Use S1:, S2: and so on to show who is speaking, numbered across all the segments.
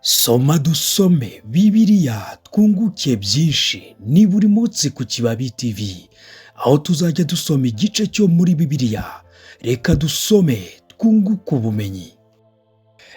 S1: Soma dusome Bibiliya twunguke byinshi ni buri munsi ku Kibabi TV, aho tuzajya dusoma igice cyo muri Bibiliya. Reka dusome twunguke ubumenyi.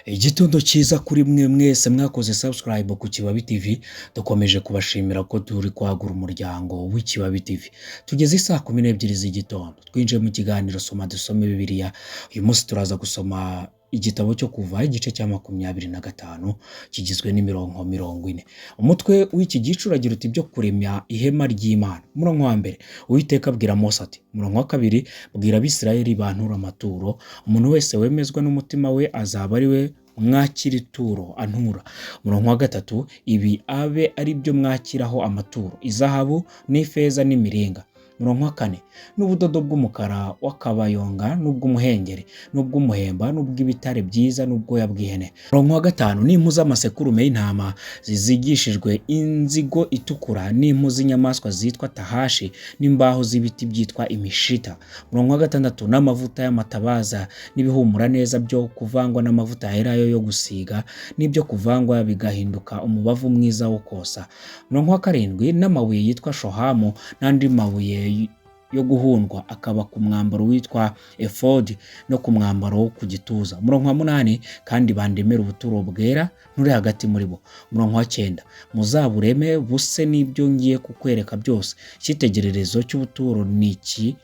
S1: Igitondo cyiza kuri mwe mwese mwakoze subscribe ku Kibabi TV. Dukomeje kubashimira ko turi kwagura umuryango w'Ikibabi TV. Tugeze isaa 12 z'igitondo, twinjiye mu kiganiro Soma dusome Bibiliya. Uyu munsi turaza gusoma igitabo cyo kuva igice cya 25 kigizwe n'imirongo 40. Umutwe w'iki gice uragira uti byo kuremya ihema ry'Imana. Umurongo wa mbere, Uwiteka abwira Mose ati. Umurongo wa kabiri, bwira Abisirayeli bantura amaturo, umuntu wese wemezwa n'umutima we azaba ari we mwakira ituro antura. Umurongo wa gatatu, ibi abe ari byo mwakiraho amaturo, izahabu n'ifeza n'imiringa. Umurongo wa kane, n'ubudodo bw'umukara w'akabayonga n'ubw'umuhengeri n'ubw'umuhemba n'ubw'ibitare byiza n'ubwoya bw'ihene. Umurongo wa gatanu, n'impu z'amasekurume y'intama zizigishijwe inzigo itukura, n'impu z'inyamaswa zitwa tahashi, n'imbaho z'ibiti byitwa imishita. Umurongo wa gatandatu, n'amavuta y'amatabaza n'ibihumura neza byo kuvangwa n'amavuta yerayo yo gusiga n'ibyo kuvangwa bigahinduka umubavu mwiza wo kosa. Umurongo wa karindwi, n'amabuye yitwa shohamu n'andi mabuye yo guhundwa akaba ku mwambaro witwa efodi no ku mwambaro wo ku gituza. Umurongo wa munani, kandi bandemera ubuturo bwera nturi hagati muri bo. Umurongo wa 9, muzabureme buse n'ibyo ngiye kukwereka byose. Icyitegererezo cy'ubuturo ni iki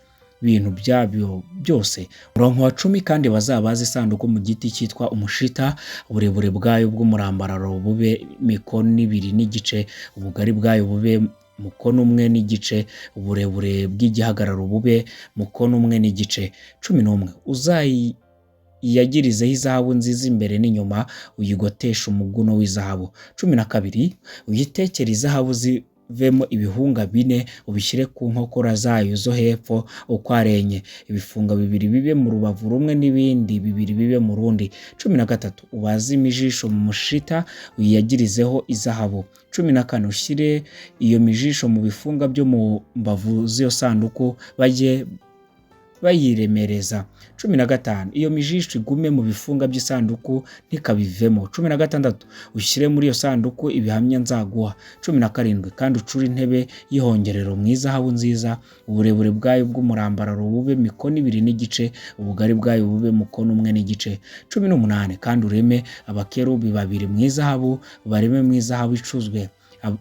S1: bintu byabyo byose. Umurongo wa 10, kandi bazabaza isanduku mu giti cyitwa umushita, uburebure bwayo bw'umurambararo bube mikono 2 n'igice, ubugari bwayo bube mukono 1 n'igice, uburebure bw'igihagararo bube mukono 1 n'igice. 11, uzayiyagirizeho izahabu nziza imbere n'inyuma, uyigotesha umuguno w'izahabu. 12, uyitekere izahabu zivemo ibihunga 4, ubishyire ku nkokora zayo zo hepfo uko ari 4, ibifunga 2 bibe mu rubavu rumwe n'ibindi 2 bibe mu rundi. 13, ubaze imijisho mu mushita uyiyagirizeho izahabu. 14, ushyire iyo mijisho mu bifunga byo mu mbavu z'iyo sanduku bajye bayiremereza. 15, iyo mijisho igume mu bifunga by'isanduku ntikabivemo. 16, ushyire muri iyo sanduku ibihamya nzaguha. 17, kandi ucure intebe y'ihongerero mu izahabu nziza, uburebure bwayo bw'umurambararo bube mikono 2 n'igice, ubugari bwayo bube mukono 1 n'igice. 18, kandi ureme abakerubi 2 mu izahabu, ubareme mu izahabu icuzwe,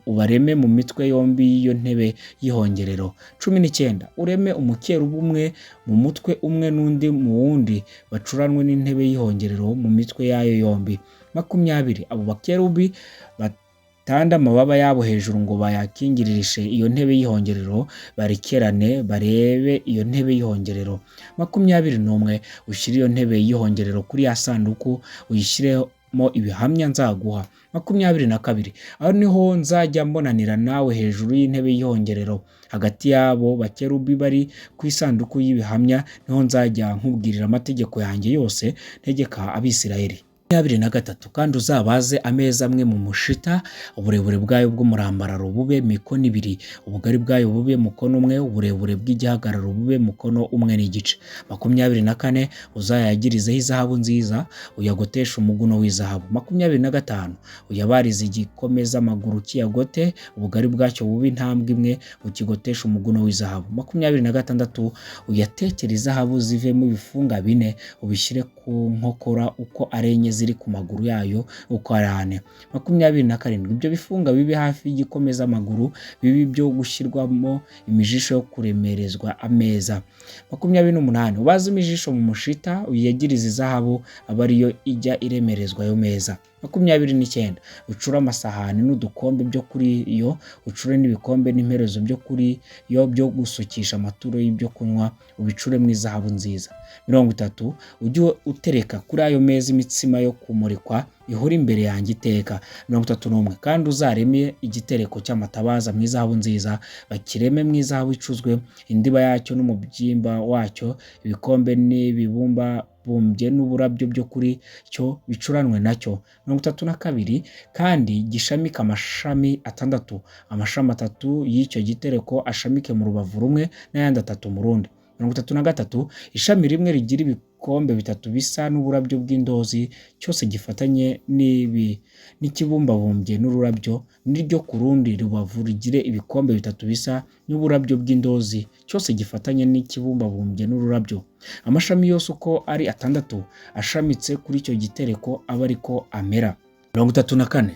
S1: ubareme mu mitwe yombi y'iyo ntebe y'ihongerero. 19, ureme umukerubi umwe mu mutwe umwe n'undi mu wundi, bacuranwe n'intebe y'ihongerero mu mitwe yayo yombi. 20, abo bakerubi batanda amababa yabo hejuru ngo bayakingiririshe iyo ntebe y'ihongerero, barekerane barebe iyo ntebe y'ihongerero. 21, ushyire iyo ntebe y'ihongerero kuri ya sanduku, uyishyiremo ibihamya nzaguha. 22, aho niho nzajya mbonanira nawe hejuru y'intebe y'ihongerero, hagati yabo bakerubi bari ku isanduku y'ibihamya niho nzajya nkubwirira amategeko yanjye yose ntegeka Abisirayeli. 23, kandi uzabaze ameza amwe mu mushita, uburebure bwayo bw'umurambararo bube mikono 2, ubugari bwayo bube mukono 1, uburebure bw'igihagararo bube mukono 1 n'igice. 24, uzayagirizeho izahabu nziza, uyagotesha umuguno w'izahabu. 25, uyabarize igikomeza amaguru kiyagote, ubugari bwacyo bube intambwe 1, ukigotesha umuguno w'izahabu. 26, uyatekere izahabu zivemo ibifunga 4, ubishyire ku nkokora uko ari 4 ziri ku maguru yayo uko ari 4. 27, ibyo bifunga bibe hafi y'igikomeza amaguru, bibi byo gushyirwamo imijisho yo kuremerezwa ameza. 28, ubaze imijisho mu mushita, uyagirize izahabu aba ariyo ijya iremerezwa ayo meza. 29, ucure amasahani n'udukombe byo kuri yo, ucure n'ibikombe n'imperezo byo kuri yo byo gusukisha amaturo y'ibyo kunywa, ubicure mu izahabu nziza. 30, ujye utereka kuri ayo meza imitsima yo kumurikwa ihora imbere yanjye iteka. 31, kandi uzareme igitereko cy'amatabaza mu izahabu nziza, bakireme mu izahabu icuzwe, indiba yacyo n'umubyimba wacyo, ibikombe n'ibibumba bumbye n'uburabyo byo kuri cyo bicuranwe nacyo. 32, kandi gishamike amashami 6, amashami 3 y'icyo gitereko ashamike mu rubavu rumwe n'ayandi 3 mu rundi. 33, ishami rimwe rigira ibikombe bitatu bisa n'uburabyo bw'indozi, cyose gifatanye n'ikibumbabumbye n'ururabyo, n'iryo ku rundi rubavu rigire ibikombe bitatu bisa n'uburabyo bw'indozi, cyose gifatanye n'ikibumbabumbye n'ururabyo. Amashami yose uko ari 6 ashamitse kuri icyo gitereko aba ariko amera. 34.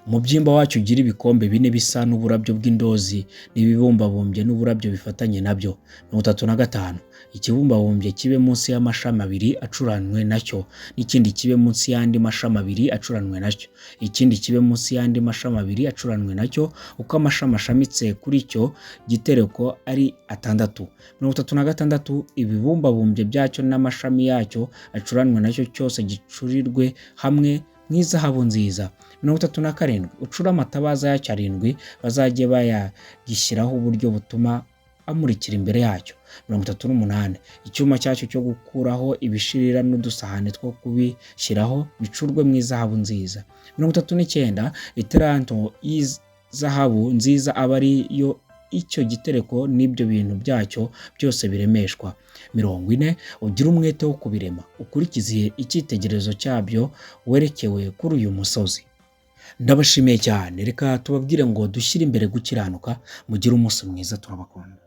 S1: Umubyimba wacyo ugira ibikombe 4 bisa n'uburabyo bw'indozi n'ibibumbabumbye n'uburabyo bifatanye nabyo. 35. Ikibumbabumbye kibe munsi y'amashami 2 acuranwe nacyo, n'ikindi kibe munsi y'andi mashami 2 acuranwe nacyo, ikindi kibe munsi y'andi mashami 2 acuranwe nacyo, uko amashami ashamitse kuri icyo gitereko ari 6. 36. Ibibumbabumbye byacyo n'amashami yacyo acuranwe nacyo, cyose gicurirwe hamwe nk'izahabu nziza. 37. Ucura amatabaza yacyo 7 bazajye bayagishyiraho uburyo butuma amurikira imbere yacyo. 38. Icyuma cyacyo cyo gukuraho ibishirira n'udusahane two kubishyiraho bicurwe mu izahabu nziza. 39. Italanto y'izahabu nziza aba ari yo icyo gitereko n'ibyo bintu byacyo byose biremeshwa. 40. Ugira umwete wo kubirema, ukurikize icyitegererezo cyabyo werekewe kuri uyu musozi. Ndabashimiye cyane, reka tubabwire ngo dushyire imbere gukiranuka. Mugire umunsi mwiza, turabakunda.